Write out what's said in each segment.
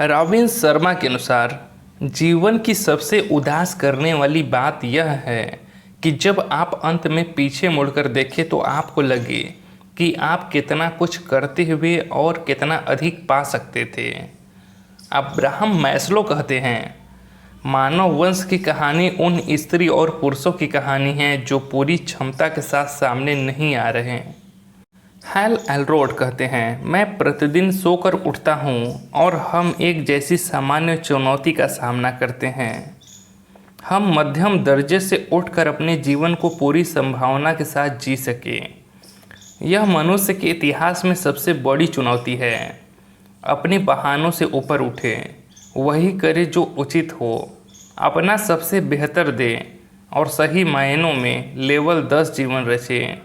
Robin Sharma के अनुसार जीवन की सबसे उदास करने वाली बात यह है कि जब आप अंत में पीछे मुड़कर देखें तो आपको लगे कि आप कितना कुछ करते हुए और कितना अधिक पा सकते थे। अब्राहम मैस्लो कहते हैं, मानव वंश की कहानी उन स्त्री और पुरुषों की कहानी है जो पूरी क्षमता के साथ सामने नहीं आ रहे। हैल एलरोड कहते हैं, मैं प्रतिदिन सोकर उठता हूँ और हम एक जैसी सामान्य चुनौती का सामना करते हैं। हम मध्यम दर्जे से उठकर अपने जीवन को पूरी संभावना के साथ जी सकें। यह मनुष्य के इतिहास में सबसे बड़ी चुनौती है। अपने बहानों से ऊपर उठे, वही करे जो उचित हो, अपना सबसे बेहतर दे और सही मायनों में लेवल 10 जीवन रचें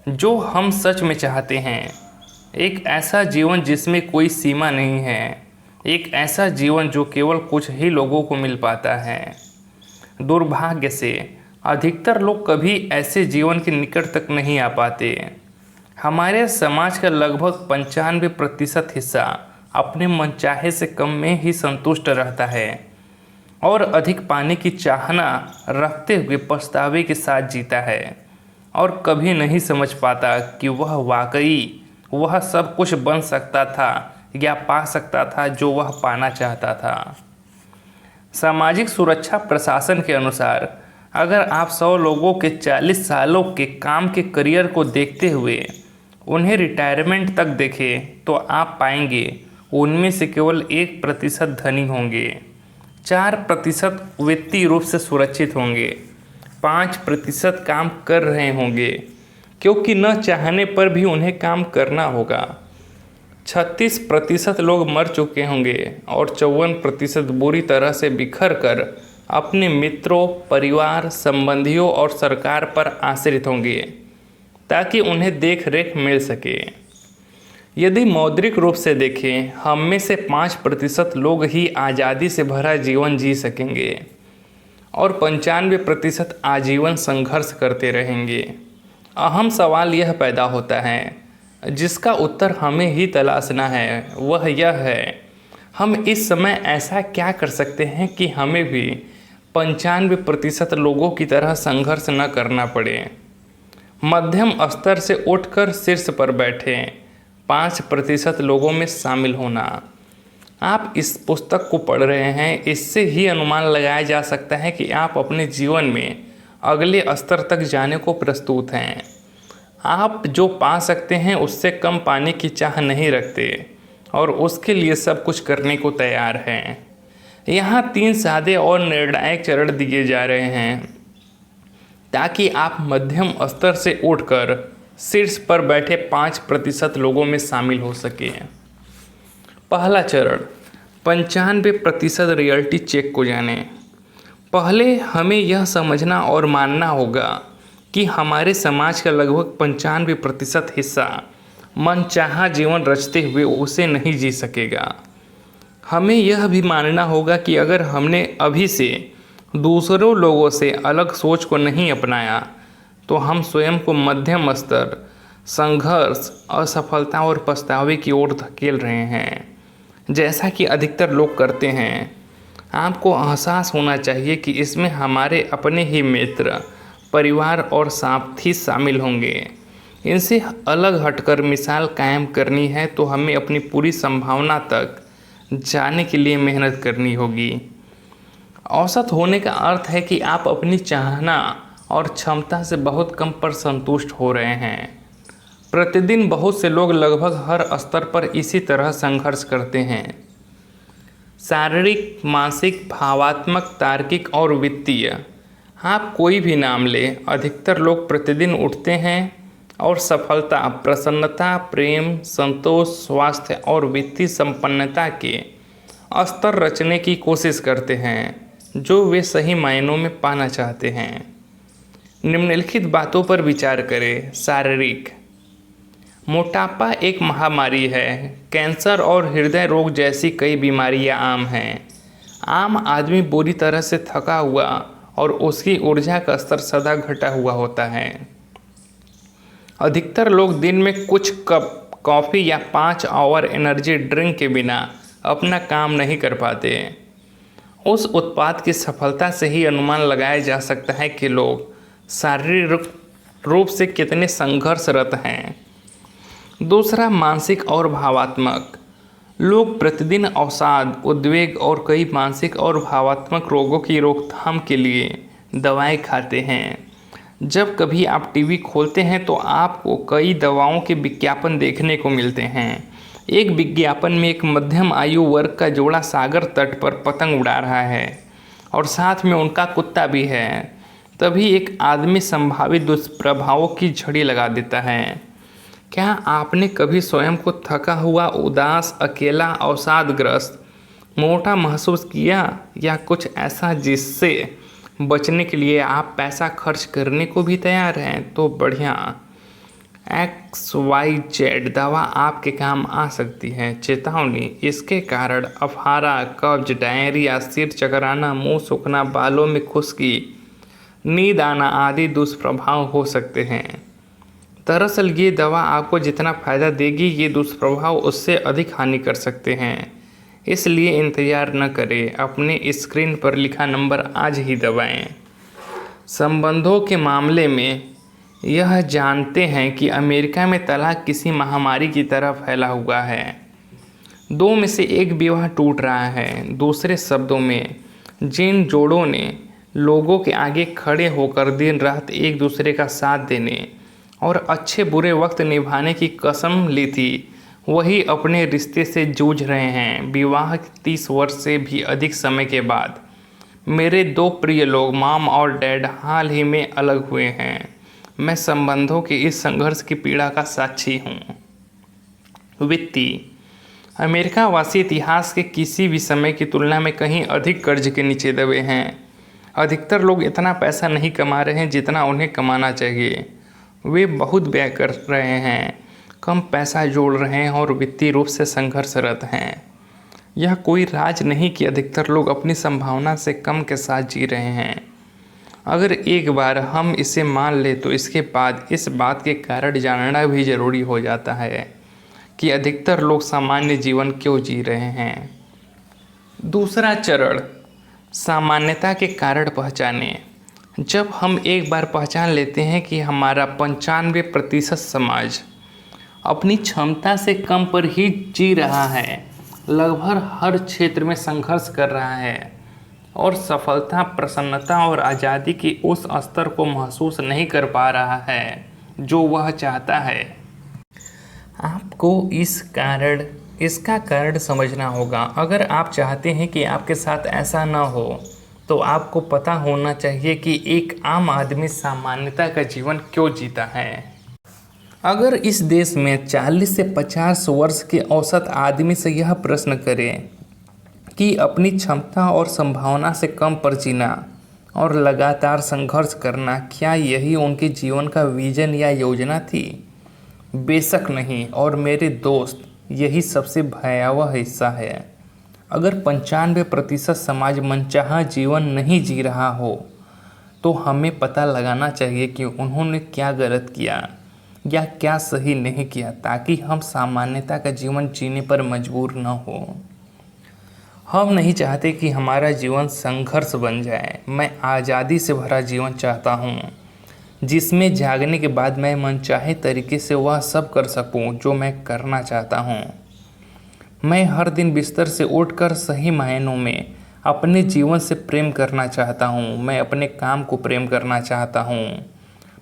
जो हम सच में चाहते हैं। एक ऐसा जीवन जिसमें कोई सीमा नहीं है, एक ऐसा जीवन जो केवल कुछ ही लोगों को मिल पाता है। दुर्भाग्य से अधिकतर लोग कभी ऐसे जीवन के निकट तक नहीं आ पाते। हमारे समाज का लगभग 95% हिस्सा अपने मनचाहे से कम में ही संतुष्ट रहता है और अधिक पाने की चाहना रखते हुए पछतावे के साथ जीता है और कभी नहीं समझ पाता कि वह वाकई वह सब कुछ बन सकता था या पा सकता था जो वह पाना चाहता था। सामाजिक सुरक्षा प्रशासन के अनुसार अगर आप 100 लोगों के 40 सालों के काम के करियर को देखते हुए उन्हें रिटायरमेंट तक देखें तो आप पाएंगे उनमें से केवल 1% धनी होंगे, 4% वित्तीय रूप से सुरक्षित होंगे, 5% काम कर रहे होंगे क्योंकि न चाहने पर भी उन्हें काम करना होगा, 36% लोग मर चुके होंगे और 54% बुरी तरह से बिखर कर अपने मित्रों, परिवार, संबंधियों और सरकार पर आश्रित होंगे ताकि उन्हें देख रेख मिल सके। यदि मौद्रिक रूप से देखें, हम में से 5% लोग ही आज़ादी से भरा जीवन जी सकेंगे और 95% आजीवन संघर्ष करते रहेंगे। अहम सवाल यह पैदा होता है जिसका उत्तर हमें ही तलाशना है, वह यह है, हम इस समय ऐसा क्या कर सकते हैं कि हमें भी 95% लोगों की तरह संघर्ष न करना पड़े। मध्यम स्तर से उठकर शीर्ष पर बैठे 5% लोगों में शामिल होना। आप इस पुस्तक को पढ़ रहे हैं, इससे ही अनुमान लगाया जा सकता है कि आप अपने जीवन में अगले स्तर तक जाने को प्रस्तुत हैं। आप जो पा सकते हैं उससे कम पाने की चाह नहीं रखते और उसके लिए सब कुछ करने को तैयार हैं। यहाँ 3 सादे और निर्णायक चरण दिए जा रहे हैं ताकि आप मध्यम स्तर से उठकर शीर्ष पर बैठे 5% लोगों में शामिल हो सके। पहला चरण, 95% रियलिटी चेक को जानें। पहले हमें यह समझना और मानना होगा कि हमारे समाज का लगभग 95% हिस्सा मनचाहा जीवन रचते हुए उसे नहीं जी सकेगा। हमें यह भी मानना होगा कि अगर हमने अभी से दूसरों लोगों से अलग सोच को नहीं अपनाया तो हम स्वयं को मध्यम स्तर, संघर्ष, असफलता और पछतावे की ओर धकेल रहे हैं, जैसा कि अधिकतर लोग करते हैं। आपको एहसास होना चाहिए कि इसमें हमारे अपने ही मित्र, परिवार और साथी शामिल होंगे। इनसे अलग हटकर मिसाल कायम करनी है तो हमें अपनी पूरी संभावना तक जाने के लिए मेहनत करनी होगी। औसत होने का अर्थ है कि आप अपनी चाहना और क्षमता से बहुत कम पर संतुष्ट हो रहे हैं। प्रतिदिन बहुत से लोग लगभग हर स्तर पर इसी तरह संघर्ष करते हैं, शारीरिक, मानसिक, भावात्मक, तार्किक और वित्तीय। आप कोई भी नाम लें, अधिकतर लोग प्रतिदिन उठते हैं और सफलता, प्रसन्नता, प्रेम, संतोष, स्वास्थ्य और वित्तीय संपन्नता के स्तर रचने की कोशिश करते हैं जो वे सही मायनों में पाना चाहते हैं। निम्नलिखित बातों पर विचार करें। शारीरिक, मोटापा एक महामारी है। कैंसर और हृदय रोग जैसी कई बीमारियां आम हैं। आम आदमी बुरी तरह से थका हुआ और उसकी ऊर्जा का स्तर सदा घटा हुआ होता है। अधिकतर लोग दिन में कुछ कप कॉफ़ी या 5 आवर एनर्जी ड्रिंक के बिना अपना काम नहीं कर पाते। उस उत्पाद की सफलता से ही अनुमान लगाया जा सकता है कि लोग शारीरिक रूप से कितने संघर्षरत हैं। दूसरा, मानसिक और भावात्मक। लोग प्रतिदिन अवसाद, उद्वेग और कई मानसिक और भावात्मक रोगों की रोकथाम के लिए दवाएं खाते हैं। जब कभी आप टीवी खोलते हैं तो आपको कई दवाओं के विज्ञापन देखने को मिलते हैं। एक विज्ञापन में एक मध्यम आयु वर्ग का जोड़ा सागर तट पर पतंग उड़ा रहा है और साथ में उनका कुत्ता भी है। तभी एक आदमी संभावित दुष्प्रभावों की झड़ी लगा देता है। क्या आपने कभी स्वयं को थका हुआ, उदास, अकेला, अवसादग्रस्त, मोटा महसूस किया, या कुछ ऐसा जिससे बचने के लिए आप पैसा खर्च करने को भी तैयार हैं? तो बढ़िया, XYZ दवा आपके काम आ सकती है। चेतावनी, इसके कारण अफारा, कब्ज, डायरिया, सिर चकराना, मुंह सूखना, बालों में खुश्की, नींद आना आदि दुष्प्रभाव हो सकते हैं। दरअसल ये दवा आपको जितना फ़ायदा देगी, ये दुष्प्रभाव उससे अधिक हानि कर सकते हैं। इसलिए इंतज़ार न करें, अपने स्क्रीन पर लिखा नंबर आज ही दबाएं। संबंधों के मामले में यह जानते हैं कि अमेरिका में तलाक किसी महामारी की तरह फैला हुआ है। 2 में से 1 विवाह टूट रहा है। दूसरे शब्दों में, जिन जोड़ों ने लोगों के आगे खड़े होकर दिन रात एक दूसरे का साथ देने और अच्छे बुरे वक्त निभाने की कसम ली थी, वही अपने रिश्ते से जूझ रहे हैं। विवाह 30 वर्ष से भी अधिक समय के बाद मेरे 2 प्रिय लोग, मॉम और डैड, हाल ही में अलग हुए हैं। मैं संबंधों के इस संघर्ष की पीड़ा का साक्षी हूँ। वित्तीय, अमेरिका वासी इतिहास के किसी भी समय की तुलना में कहीं अधिक कर्ज के नीचे दबे हैं। अधिकतर लोग इतना पैसा नहीं कमा रहे हैं जितना उन्हें कमाना चाहिए। वे बहुत व्यय कर रहे हैं, कम पैसा जोड़ रहे हैं और वित्तीय रूप से संघर्षरत हैं। यह कोई राज नहीं कि अधिकतर लोग अपनी संभावना से कम के साथ जी रहे हैं। अगर एक बार हम इसे मान लें तो इसके बाद इस बात के कारण जानना भी ज़रूरी हो जाता है कि अधिकतर लोग सामान्य जीवन क्यों जी रहे हैं। दूसरा चरण, सामान्यता के कारण पहचानें। जब हम एक बार पहचान लेते हैं कि हमारा 95% समाज अपनी क्षमता से कम पर ही जी रहा है, लगभग हर क्षेत्र में संघर्ष कर रहा है और सफलता, प्रसन्नता और आज़ादी के उस स्तर को महसूस नहीं कर पा रहा है जो वह चाहता है, आपको इसका कारण समझना होगा। अगर आप चाहते हैं कि आपके साथ ऐसा न हो तो आपको पता होना चाहिए कि एक आम आदमी सामान्यता का जीवन क्यों जीता है। अगर इस देश में 40 से 50 वर्ष के औसत आदमी से यह प्रश्न करें कि अपनी क्षमता और संभावना से कम पर जीना और लगातार संघर्ष करना, क्या यही उनके जीवन का विजन या योजना थी? बेशक नहीं। और मेरे दोस्त, यही सबसे भयावह हिस्सा है। अगर 95% समाज मनचाहा जीवन नहीं जी रहा हो तो हमें पता लगाना चाहिए कि उन्होंने क्या गलत किया या क्या सही नहीं किया, ताकि हम सामान्यता का जीवन जीने पर मजबूर न हो। हम नहीं चाहते कि हमारा जीवन संघर्ष बन जाए। मैं आज़ादी से भरा जीवन चाहता हूँ, जिसमें जागने के बाद मैं मनचाहे तरीके से वह सब कर सकूँ जो मैं करना चाहता हूँ। मैं हर दिन बिस्तर से उठकर सही मायनों में अपने जीवन से प्रेम करना चाहता हूँ। मैं अपने काम को प्रेम करना चाहता हूँ।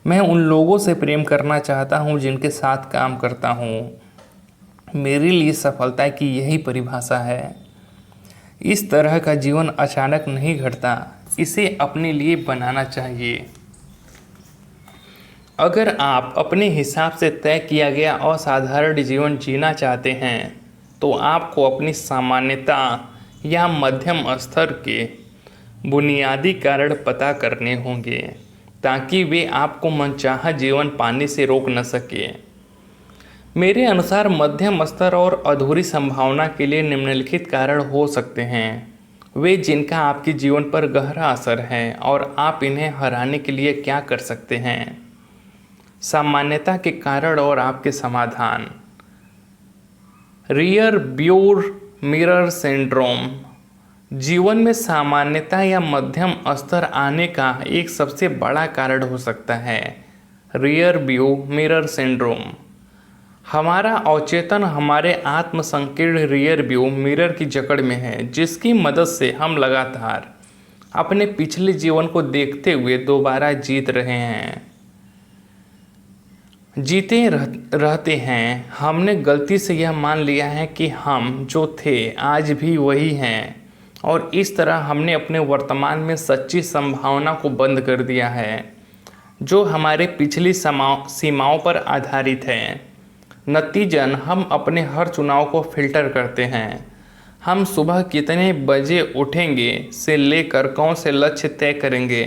मैं उन लोगों से प्रेम करना चाहता हूँ जिनके साथ काम करता हूँ। मेरे लिए सफलता की यही परिभाषा है। इस तरह का जीवन अचानक नहीं घटता, इसे अपने लिए बनाना चाहिए। अगर आप अपने हिसाब से तय किया गया असाधारण जीवन जीना चाहते हैं तो आपको अपनी सामान्यता या मध्यम स्तर के बुनियादी कारण पता करने होंगे, ताकि वे आपको मनचाहा जीवन पाने से रोक न सके। मेरे अनुसार मध्यम स्तर और अधूरी संभावना के लिए निम्नलिखित कारण हो सकते हैं, वे जिनका आपके जीवन पर गहरा असर है और आप इन्हें हराने के लिए क्या कर सकते हैं। सामान्यता के कारण और आपके समाधान। रियर व्यू मिरर सिंड्रोम जीवन में सामान्यता या मध्यम स्तर आने का एक सबसे बड़ा कारण हो सकता है। रियर व्यू मिरर सिंड्रोम हमारा अवचेतन हमारे आत्म संकीर्ण रियर व्यू मिरर की जकड़ में है, जिसकी मदद से हम लगातार अपने पिछले जीवन को देखते हुए दोबारा जीते रहते हैं। हमने गलती से यह मान लिया है कि हम जो थे आज भी वही हैं, और इस तरह हमने अपने वर्तमान में सच्ची संभावना को बंद कर दिया है, जो हमारे पिछली सीमाओं पर आधारित है। नतीजन हम अपने हर चुनाव को फिल्टर करते हैं। हम सुबह कितने बजे उठेंगे से लेकर कौन से लक्ष्य तय करेंगे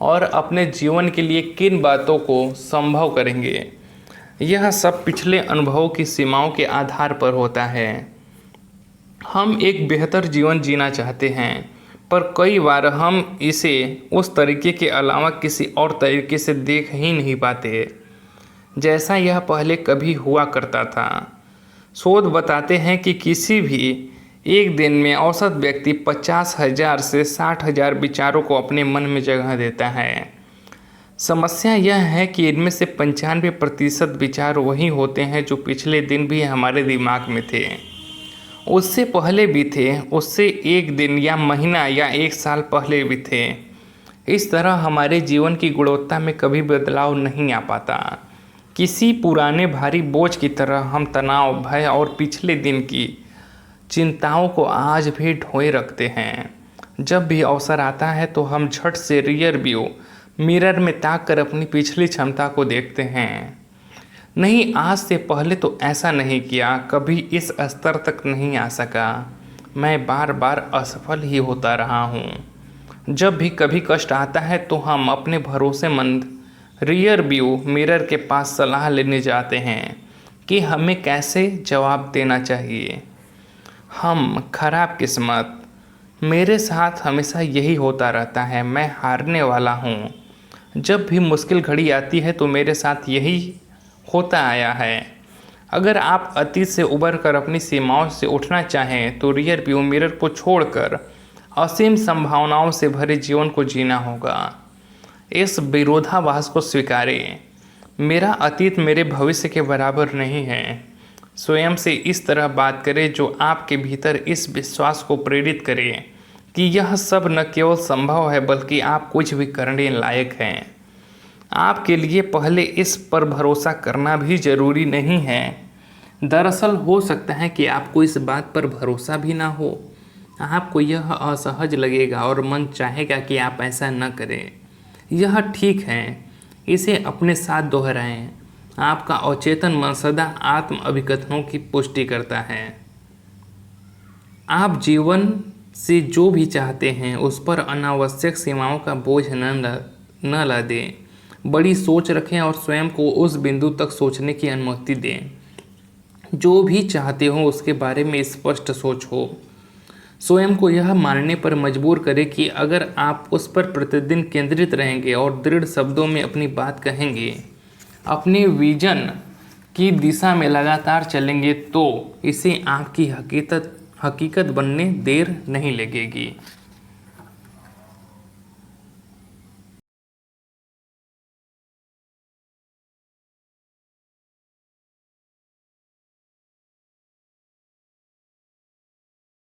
और अपने जीवन के लिए किन बातों को संभव करेंगे, यह सब पिछले अनुभवों की सीमाओं के आधार पर होता है। हम एक बेहतर जीवन जीना चाहते हैं, पर कई बार हम इसे उस तरीके के अलावा किसी और तरीके से देख ही नहीं पाते जैसा यह पहले कभी हुआ करता था। शोध बताते हैं कि किसी भी एक दिन में औसत व्यक्ति 50,000 से 60,000 विचारों को अपने मन में जगह देता है। समस्या यह है कि इनमें से 95% विचार वही होते हैं जो पिछले दिन भी हमारे दिमाग में थे, उससे पहले भी थे, उससे एक दिन या महीना या एक साल पहले भी थे। इस तरह हमारे जीवन की गुणवत्ता में कभी बदलाव नहीं आ पाता। किसी पुराने भारी बोझ की तरह हम तनाव, भय और पिछले दिन की चिंताओं को आज भी ढोए रखते हैं। जब भी अवसर आता है तो हम झट से रियर व्यू मिरर में ताक कर अपनी पिछली क्षमता को देखते हैं। नहीं, आज से पहले तो ऐसा नहीं किया, कभी इस स्तर तक नहीं आ सका, मैं बार बार असफल ही होता रहा हूँ। जब भी कभी कष्ट आता है तो हम अपने भरोसेमंद रियर व्यू मिरर के पास सलाह लेने जाते हैं कि हमें कैसे जवाब देना चाहिए। हम खराब किस्मत, मेरे साथ हमेशा यही होता रहता है, मैं हारने वाला हूँ, जब भी मुश्किल घड़ी आती है तो मेरे साथ यही होता आया है। अगर आप अतीत से उबर कर अपनी सीमाओं से उठना चाहें तो रियर व्यू मिरर को छोड़कर असीम संभावनाओं से भरे जीवन को जीना होगा। इस विरोधाभास को स्वीकारें। मेरा अतीत मेरे भविष्य के बराबर नहीं है। स्वयं से इस तरह बात करें जो आपके भीतर इस विश्वास को प्रेरित करे कि यह सब न केवल संभव है बल्कि आप कुछ भी करने लायक हैं। आपके लिए पहले इस पर भरोसा करना भी ज़रूरी नहीं है। दरअसल हो सकता है कि आपको इस बात पर भरोसा भी ना हो। आपको यह असहज लगेगा और मन चाहेगा कि आप ऐसा न करें। यह ठीक है, इसे अपने साथ दोहराएं। आपका अवचेतन मन सदा आत्म अभिकथनों की पुष्टि करता है। आप जीवन से जो भी चाहते हैं उस पर अनावश्यक सीमाओं का बोझ न ला दें। बड़ी सोच रखें और स्वयं को उस बिंदु तक सोचने की अनुमति दें। जो भी चाहते हो उसके बारे में स्पष्ट सोचो। स्वयं को यह मानने पर मजबूर करें कि अगर आप उस पर प्रतिदिन केंद्रित रहेंगे और दृढ़ शब्दों में अपनी बात कहेंगे, अपने विजन की दिशा में लगातार चलेंगे, तो इसे आपकी हकीकत बनने देर नहीं लगेगी।